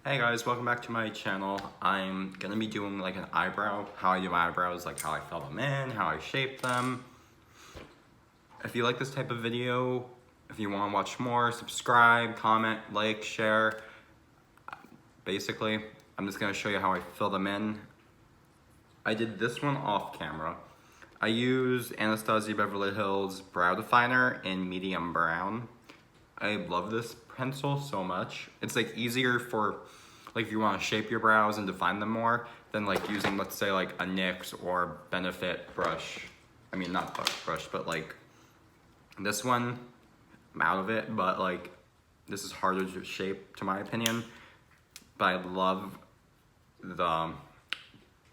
Hey guys, welcome back to my channel. I'm gonna be doing like an eyebrow, how I do my eyebrows, like how I fill them in, how I shape them. If you like this type of video, if you wanna watch more, subscribe, comment, like, share. Basically, I'm just gonna show you how I fill them in. I did this one off camera. I use Anastasia Beverly Hills Brow Definer in medium brown. I love this pencil so much. It's like easier for like if you want to shape your brows and define them more than like using, let's say, like a NYX or Benefit brush. I mean, not brush, but like this one, I'm out of it, but like this is harder to shape to my opinion. But I love the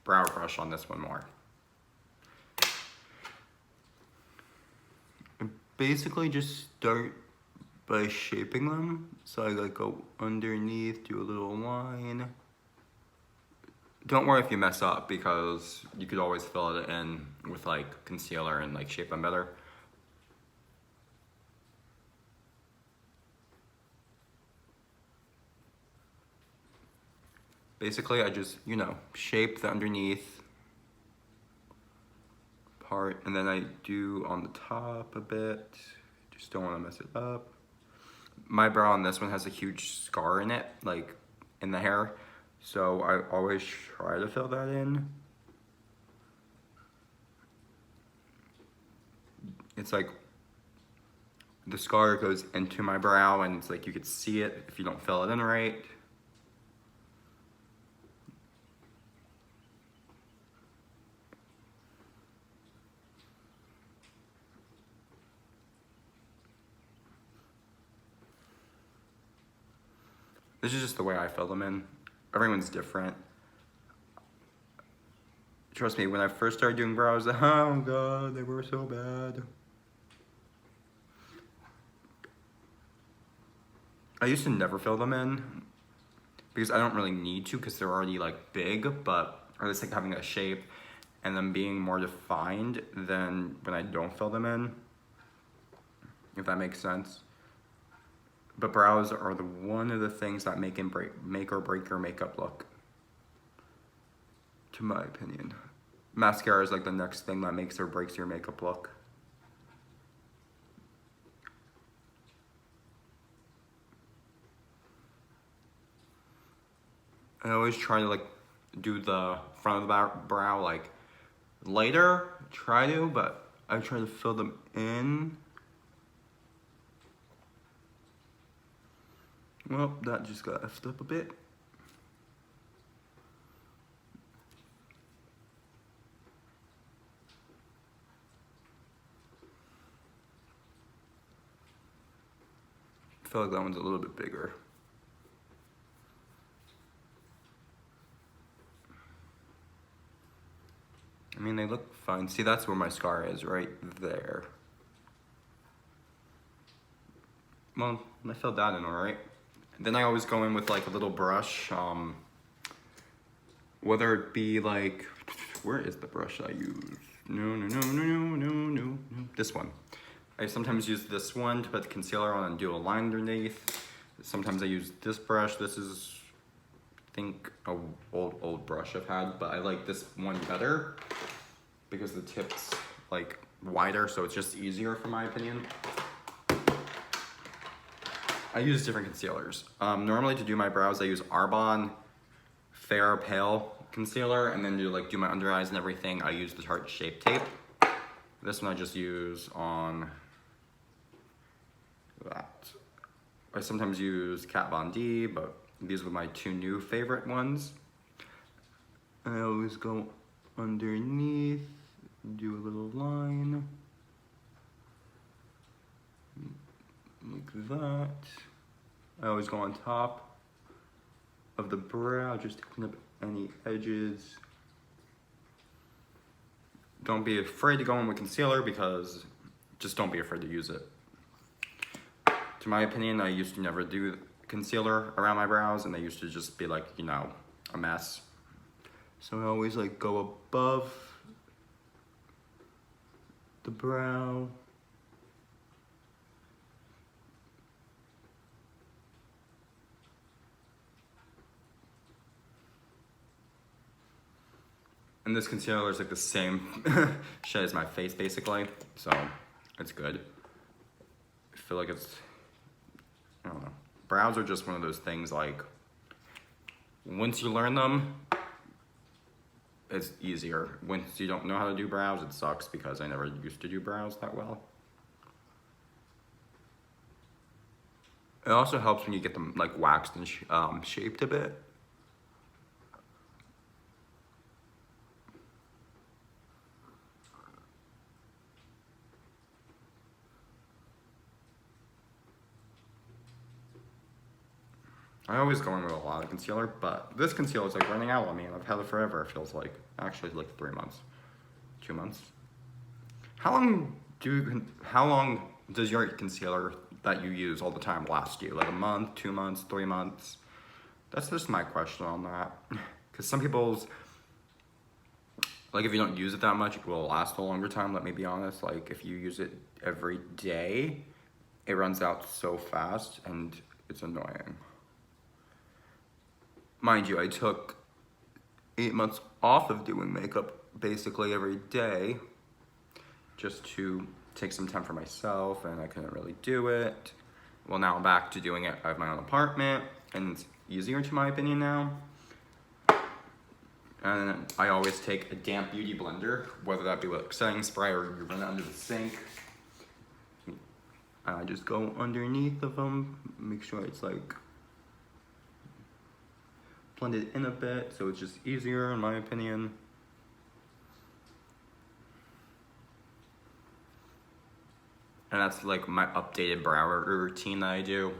brow brush on this one more. Basically just start by shaping them. So I like go underneath, do a little line. Don't worry if you mess up because you could always fill it in with like concealer and like shape them better. Basically I just, shape the underneath part and then I do on the top a bit. Just don't want to mess it up. My brow on this one has a huge scar in it, like in the hair. So I always try to fill that in. It's like the scar goes into my brow and it's like you could see it if you don't fill it in right. This is just the way I fill them in. Everyone's different. Trust me, when I first started doing brows, oh god, they were so bad. I used to never fill them in because I don't really need to because they're already like big, but I just like having a shape and them being more defined than when I don't fill them in, if that makes sense. But brows are one of the things that make or break your makeup look, to my opinion. Mascara is like the next thing that makes or breaks your makeup look. I always try to like do the front of the brow like lighter, but I try to fill them in. Well, that just got effed up a bit. I feel like that one's a little bit bigger. I mean, they look fine. See, that's where my scar is, right there. Well, I filled that in all right. Then I always go in with like a little brush, whether it be like, where is the brush I use? No. This one. I sometimes use this one to put the concealer on and do a line underneath. Sometimes I use this brush. This is, I think, a old brush I've had, but I like this one better because the tip's like wider, so it's just easier for my opinion. I use different concealers. Normally to do my brows, I use Arbonne Fair Pale concealer, and then to do my under eyes and everything, I use the Tarte Shape Tape. This one I just use on that. I sometimes use Kat Von D, but these were my two new favorite ones. I always go underneath, do a little line, like that. I always go on top of the brow just to clean up any edges. Don't be afraid to go in with concealer because just don't be afraid to use it. To my opinion, I used to never do concealer around my brows and they used to just be like, a mess. So I always go above the brow. And this concealer is like the same shade as my face basically, so it's good. I feel like it's, I don't know. Brows are just one of those things like, once you learn them, it's easier. Once you don't know how to do brows, it sucks because I never used to do brows that well. It also helps when you get them like waxed and shaped a bit. I always go in with a lot of concealer, but this concealer is like running out on me and I've had it forever, it feels like. Actually, like 3 months, 2 months. How long does your concealer that you use all the time last you? Like a month, 2 months, 3 months? That's just my question on that. Because some people's, like if you don't use it that much, it will last a longer time, let me be honest. Like if you use it every day, it runs out so fast and it's annoying. Mind you, I took 8 months off of doing makeup basically every day just to take some time for myself, and I couldn't really do it. Well, now I'm back to doing it. I have my own apartment and it's easier to my opinion now. And I always take a damp beauty blender, whether that be like setting spray or you run it under the sink. And I just go underneath of them, make sure it's like blended in a bit, so it's just easier in my opinion. And that's like my updated brow routine that I do.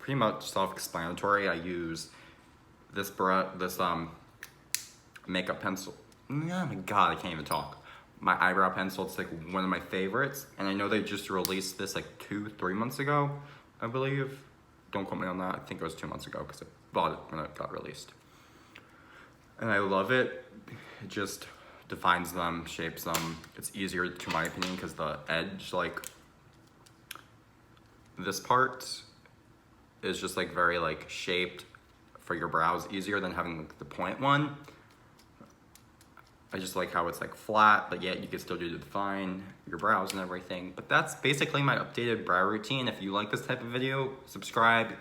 Pretty much self-explanatory. I use this makeup pencil. Oh my god, I can't even talk. My eyebrow pencil, it's like one of my favorites. And I know they just released this like 2-3 months ago, I believe. Don't quote me on that. I think it was 2 months ago because I bought it when it got released. And I love it. It just defines them, shapes them. It's easier to my opinion because the edge, like this part is just like very like shaped for your brows, easier than having like the point one. I just like how it's like flat, but yet you can still do to define your brows and everything. But that's basically my updated brow routine. If you like this type of video, subscribe.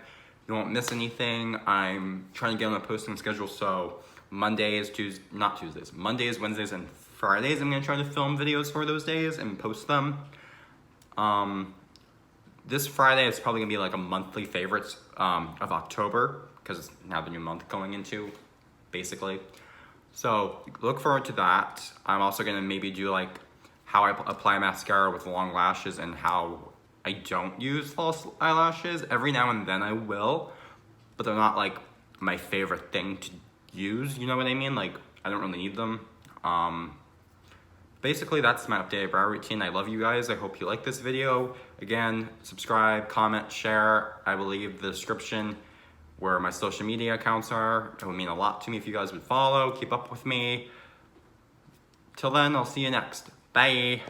You won't miss anything. I'm trying to get on a posting schedule, so Mondays, Wednesdays, and Fridays, I'm gonna try to film videos for those days and post them. This Friday is probably gonna be like a monthly favorites of October, because it's now the new month going into, basically. So look forward to that. I'm also gonna maybe do like how I apply mascara with long lashes and how I don't use false eyelashes. Every now and then I will, but they're not like my favorite thing to use, you know what I mean? Like I don't really need them. Basically that's my updated brow routine. I love you guys. I hope you like this video. Again, subscribe, comment, share. I will leave the description where my social media accounts are. It would mean a lot to me if you guys would follow, keep up with me. Till then, I'll see you next. Bye.